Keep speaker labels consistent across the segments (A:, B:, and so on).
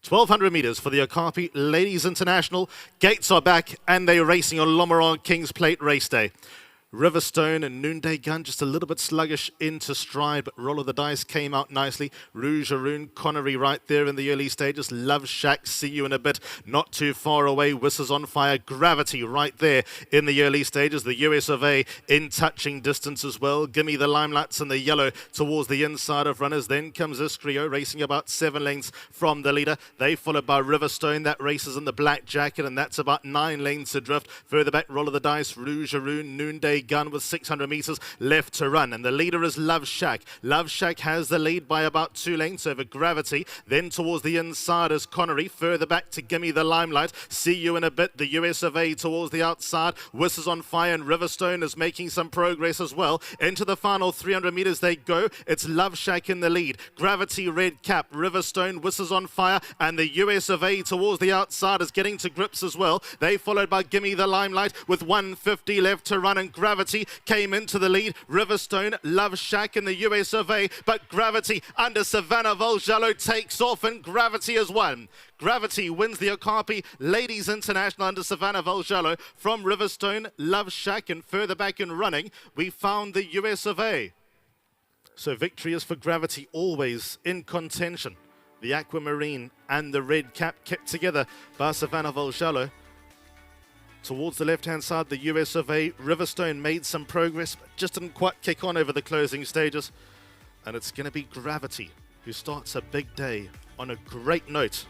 A: 1,200 metres for the Okapi Ladies International. Gates are back and they're racing on Lomaron Kings Plate race day. Riverstone and Noonday Gun just a little bit sluggish into stride, but Roll of the Dice came out nicely. Rouge Aroon, Connery right there in the early stages. Love Shack, see you in a bit, not too far away. Whistles on Fire, Gravity right there in the early stages. The US of A in touching distance as well. Gimme the Limelights in the yellow towards the inside of runners. Then comes Iskrio racing about 7 lengths from the leader. They followed by Riverstone. That races in the black jacket, and that's about 9 lanes adrift. Further back, Roll of the Dice, Rouge Aroon, Noonday Gun with 600 metres left to run, and the leader is Love Shack. Love Shack has the lead by about 2 lengths over Gravity. Then towards the inside is Connery. Further back to Gimme the Limelight. See you in a bit. The US of A towards the outside. Whistles on Fire, and Riverstone is making some progress as well. Into the final 300 metres they go. It's Love Shack in the lead. Gravity, Red Cap, Riverstone, Whistles on Fire, and the US of A towards the outside is getting to grips as well. They followed by Gimme the Limelight with 150 left to run, and Gravity came into the lead. Riverstone, Love Shack in the US of A, but Gravity under Savannah Voljallo takes off, and Gravity has won. Gravity wins the Okapi Ladies International under Savannah Voljallo from Riverstone, Love Shack, and further back in running, we found the US of A. So victory is for Gravity, always in contention. The Aquamarine and the Red Cap kept together by Savannah Voljallo. Towards the left-hand side, the US of A, Riverstone made some progress, but just didn't quite kick on over the closing stages. And it's going to be Gravity who starts a big day on a great note.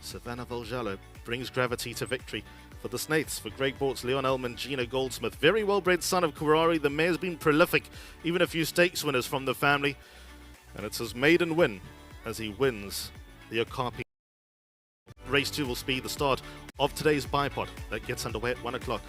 A: Savannah Voljallo brings Gravity to victory. For the Snaiths, for Greg Bortz, Leon Elman, Gina Goldsmith. Very well-bred son of Kurari. The mare's been prolific, even a few stakes winners from the family. And it's his maiden win as he wins the Okapi. Race 2 will be the start of today's bipod that gets underway at 1 o'clock.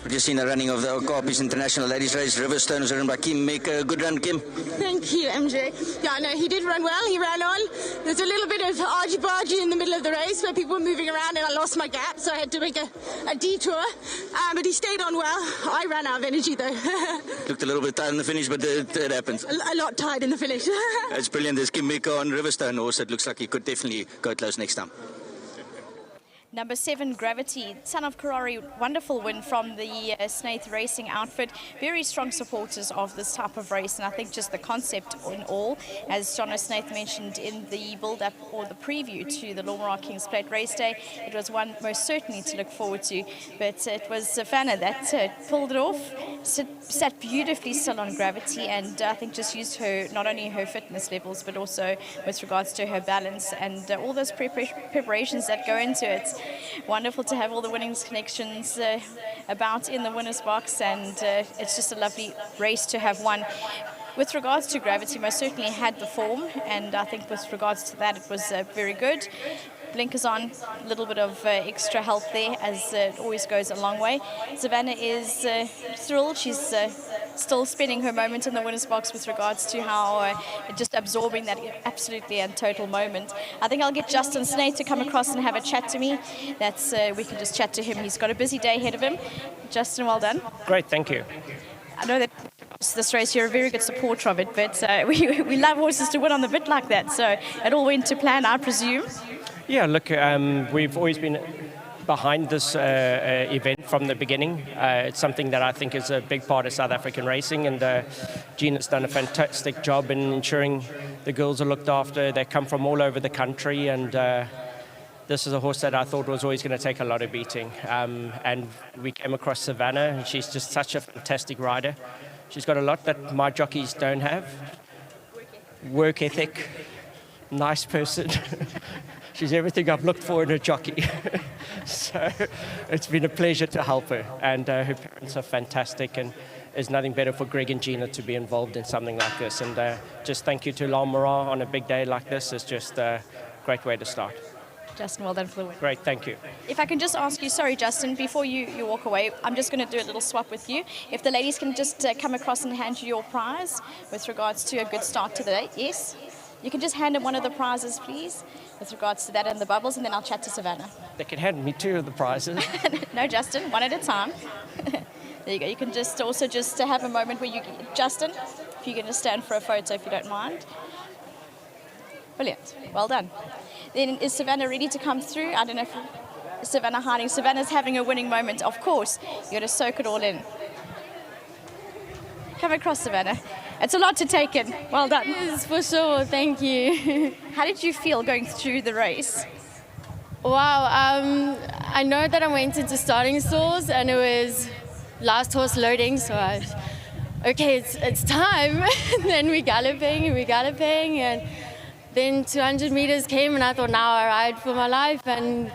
B: We've just seen the running of the Okapi's International Ladies Race. Riverstone is run by Kim. Make a good run, Kim.
C: Thank you, MJ. Yeah, no, he did run well. He ran on. There's a little bit of argy-bargy in the middle of the race where people were moving around and I lost my gap, so I had to make a detour. But he stayed on well. I ran out of energy, though.
B: Looked a little bit tired in the finish, but it happened.
C: A lot tired in the finish.
B: That's brilliant. There's Kim Mika on Riverstone also. It looks like he could definitely go close next time.
D: Number 7, Gravity, son of Karari, wonderful win from the Snaith Racing outfit. Very strong supporters of this type of race, and I think just the concept in all, as John O'Snaith mentioned in the build-up or the preview to the Lomaron Kings Plate race day, it was one most certainly to look forward to. But it was Savannah that pulled it off, sat beautifully still on Gravity, and I think just used her, not only her fitness levels, but also with regards to her balance and all those preparations that go into it. Wonderful to have all the winnings connections about in the winner's box, and it's just a lovely race to have won. With regards to Gravity, most certainly had the form, and I think with regards to that, it was very good. Blinkers on, a little bit of extra help there, as it always goes a long way. Savannah is thrilled. She's still spending her moment in the winner's box with regards to how just absorbing that absolutely and total moment. I think I'll get Justin Snaith to come across and have a chat to me. That's we can just chat to him. He's got a busy day ahead of him. Justin, well done.
E: Great, thank you.
D: I know that this race, you're a very good supporter of it, but we love horses to win on the bit like that, so it all went to plan, I presume.
E: Yeah, look, we've always been behind this event from the beginning. It's something that I think is a big part of South African racing, and Gina's done a fantastic job in ensuring the girls are looked after. They come from all over the country, and this is a horse that I thought was always going to take a lot of beating. And we came across Savannah, and she's just such a fantastic rider. She's got a lot that my jockeys don't have. Work ethic, nice person. She's everything I've looked for in a jockey. So it's been a pleasure to help her. And her parents are fantastic, and there's nothing better for Greg and Gina to be involved in something like this. And just thank you to Lomaron on a big day like this. It's just a great way to start.
D: Justin, well done for the win.
E: Great, thank you.
D: If I can just ask you, sorry Justin, before you walk away, I'm just going to do a little swap with you. If the ladies can just come across and hand you your prize with regards to a good start to the day. Yes? You can just hand them one of the prizes, please, with regards to that and the bubbles, and then I'll chat to Savannah.
E: They can hand me 2 of the prizes.
D: No, Justin, one at a time. There you go. You can just also just have a moment where you, Justin, if you can just stand for a photo if you don't mind. Brilliant. Well done. Then is Savannah ready to come through? I don't know if Savannah hiding. Savannah's having a winning moment. Of course, you got to soak it all in. Come across, Savannah. It's a lot to take in. Well done.
F: Yes, for sure. Thank you.
D: How did you feel going through the race?
F: Wow. I know that I went into starting stalls and it was last horse loading, so okay, it's time. And then we're galloping, and then 200 meters came, and I thought, now I ride for my life. And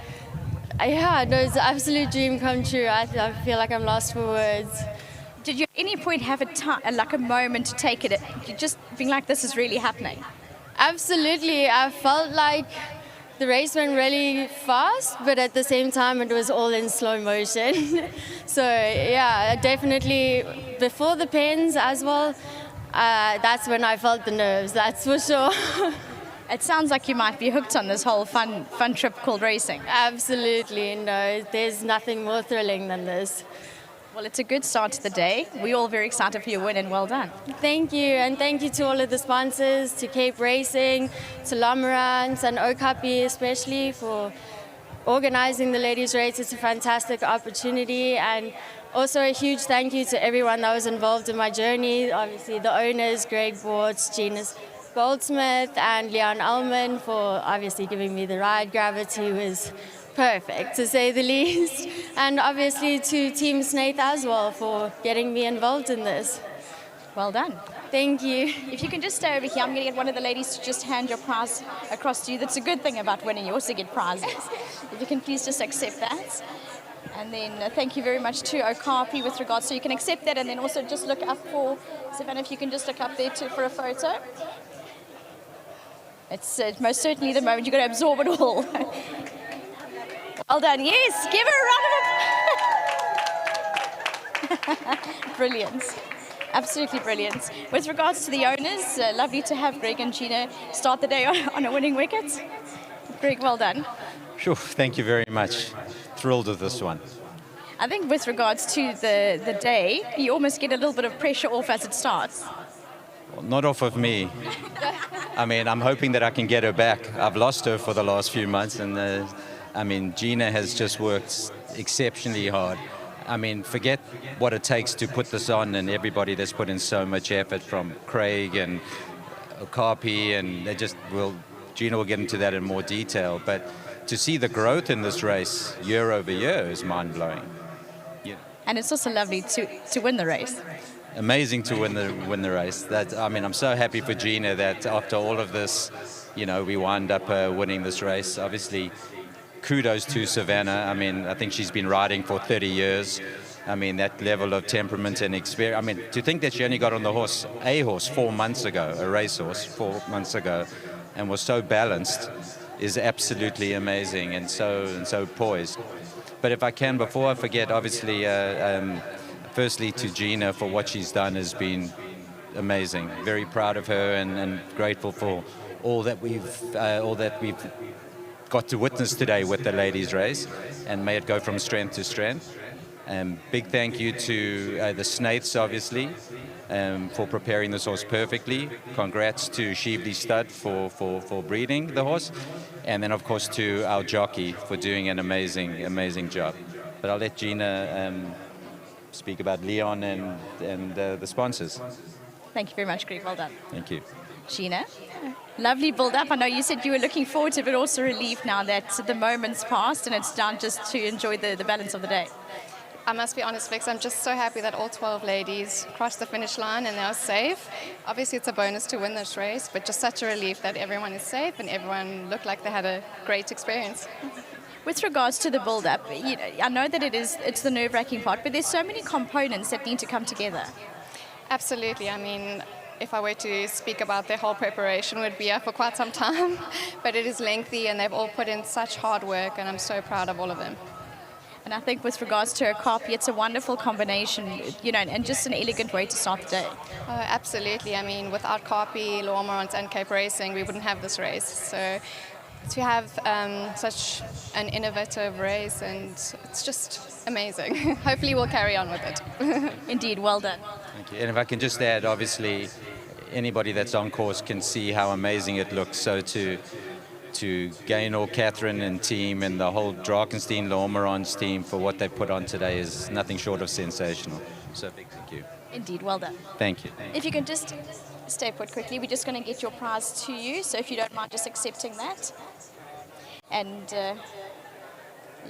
F: yeah, no, it's an absolute dream come true. I feel like I'm lost for words.
D: Did you at any point have a moment to take it? You just being like, this is really happening?
F: Absolutely. I felt like the race went really fast, but at the same time it was all in slow motion. So yeah, definitely before the pens as well, that's when I felt the nerves, that's for sure.
D: It sounds like you might be hooked on this whole fun trip called racing.
F: Absolutely, no, there's nothing more thrilling than this.
D: Well, it's a good start to the day. We're all very excited for your win, and well done.
F: Thank you, and thank you to all of the sponsors, to Cape Racing, to Lomorant and Okapi especially for organizing the ladies' race. It's a fantastic opportunity, and also a huge thank you to everyone that was involved in my journey. Obviously the owners, Greg Bortz, Gina Goldsmith and Leon Ullman for obviously giving me the ride. Gravity was perfect, to say the least. And obviously to Team Snaith as well for getting me involved in this.
D: Well done.
F: Thank you.
D: If you can just stay over here, I'm going to get one of the ladies to just hand your prize across to you. That's a good thing about winning. You also get prizes. If you can please just accept that. And then thank you very much to Okapi with regards. So you can accept that and then also just look up for Savannah, if you can just look up there too for a photo. It's most certainly the moment. You've got to absorb it all. Well done. Yes, give her a round of applause. Brilliant. Absolutely brilliant. With regards to the owners, lovely to have Greg and Gina start the day on a winning wicket. Greg, well done.
G: Sure, thank you very much. Thrilled with this one.
D: I think with regards to the day, you almost get a little bit of pressure off as it starts.
G: Well, not off of me. I mean, I'm hoping that I can get her back. I've lost her for the last few months, and I mean, Gina has just worked exceptionally hard. I mean, forget what it takes to put this on, and everybody that's put in so much effort from Craig and Okapi, and Gina will get into that in more detail. But to see the growth in this race year over year is mind-blowing. Yeah.
D: And it's also lovely to win the race.
G: Amazing to win the race. I mean, I'm so happy for Gina that after all of this, you know, we wound up winning this race. Obviously, kudos to Savannah. I mean, I think she's been riding for 30 years. I mean, that level of temperament and experience. I mean, to think that she only got on the horse, a horse 4 months ago, a racehorse 4 months ago, and was so balanced is absolutely amazing and so poised. But if I can, before I forget, obviously, firstly to Gina for what she's done has been amazing. Very proud of her and grateful for all that we've got to witness today with the ladies' race, and may it go from strength to strength. Big thank you to the Snaiths, obviously, for preparing this horse perfectly. Congrats to Shively Stud for breeding the horse. And then, of course, to our jockey for doing an amazing job. But I'll let Gina speak about Leon and the sponsors.
D: Thank you very much, Greg. Well done.
G: Thank you.
D: Gina, lovely build-up. I know you said you were looking forward to it, but also relieved now that the moment's passed and it's down just to enjoy the balance of the day.
H: I must be honest, Vix, I'm just so happy that all 12 ladies crossed the finish line and they're safe. Obviously, it's a bonus to win this race, but just such a relief that everyone is safe and everyone looked like they had a great experience.
D: With regards to the build-up, you know, I know that it's the nerve-wracking part, but there's so many components that need to come together.
H: Absolutely. I mean, if I were to speak about their whole preparation, would be here for quite some time, but it is lengthy and they've all put in such hard work, and I'm so proud of all of them.
D: And I think with regards to a copy, it's a wonderful combination, you know, and just an elegant way to start the day.
H: Absolutely. I mean, without Carpi, Lormont and Cape Racing, we wouldn't have this race. So to have such an innovative race, and it's just amazing. Hopefully we'll carry on with it.
D: Indeed, well done.
G: Thank you. And if I can just add, obviously, anybody that's on course can see how amazing it looks. So to Gaynor, Catherine and team and the whole Drakenstein Lomerons team for what they put on today is nothing short of sensational. So big thank you.
D: Indeed, well done.
G: Thank you.
D: If you can just stay put quickly, we're just going to get your prize to you. So if you don't mind just accepting that. And there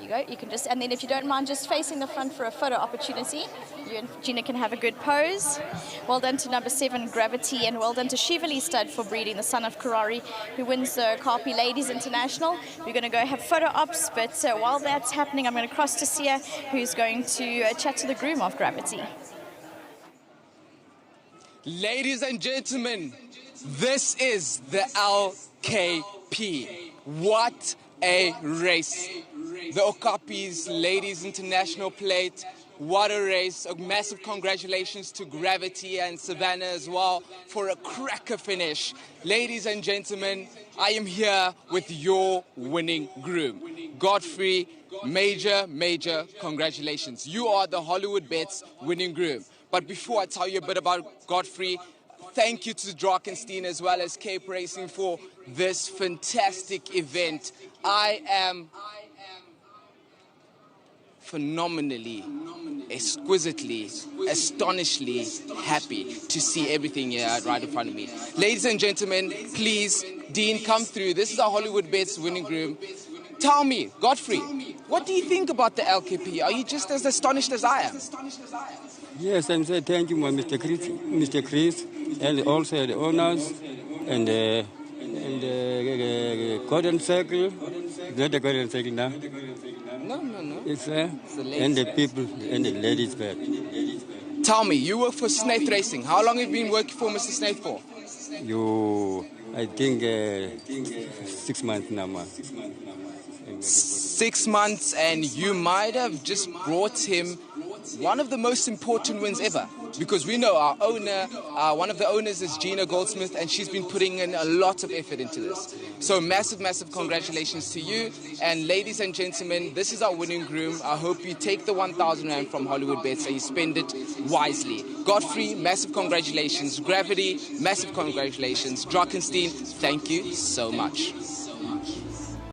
D: you go. You can just, and then if you don't mind just facing the front for a photo opportunity, you and Gina can have a good pose. Well done to number 7, Gravity, and well done to Shivali Stud for breeding, the son of Karari, who wins the Okapi Ladies International. We're going to go have photo ops, but while that's happening, I'm going to cross to Sia, who's going to chat to the groom of Gravity.
I: Ladies and gentlemen, this is the LKP. What a race. The Okapi's Ladies International Plate. What a race. A massive congratulations to Gravity and Savannah as well for a cracker finish. Ladies and gentlemen, I am here with your winning groom. Godfrey, major congratulations. You are the Hollywood Bets winning groom. But before I tell you a bit about Godfrey, thank you to Drakenstein as well as Cape Racing for this fantastic event. I am phenomenally, exquisitely, astonishingly happy to see everything here right in front of me. Ladies and gentlemen, please, Dean, come through. This is our Hollywood Bets winning groom. Tell me, Godfrey, what do you think about the LKP? Are you just as astonished as I am?
J: Yes, I'm saying thank you, Mr. Chris, and also the owners and the Golden Circle. Not the Golden Circle now.
I: No.
J: It's and the people and the ladies' bed.
I: Tell me, you work for Snaith Racing. How long have you been working for Mr. Snaith for?
J: I think 6 months now, man.
I: 6 months, and you might have just brought him one of the most important wins ever, because we know our owner, one of the owners is Gina Goldsmith, and she's been putting in a lot of effort into this. So massive congratulations to you. And ladies and gentlemen, this is our winning groom. I hope you take the 1,000 Rand from Hollywood Bets and you spend it wisely. Godfrey, massive congratulations. Gravity, massive congratulations. Drakenstein, thank you so much.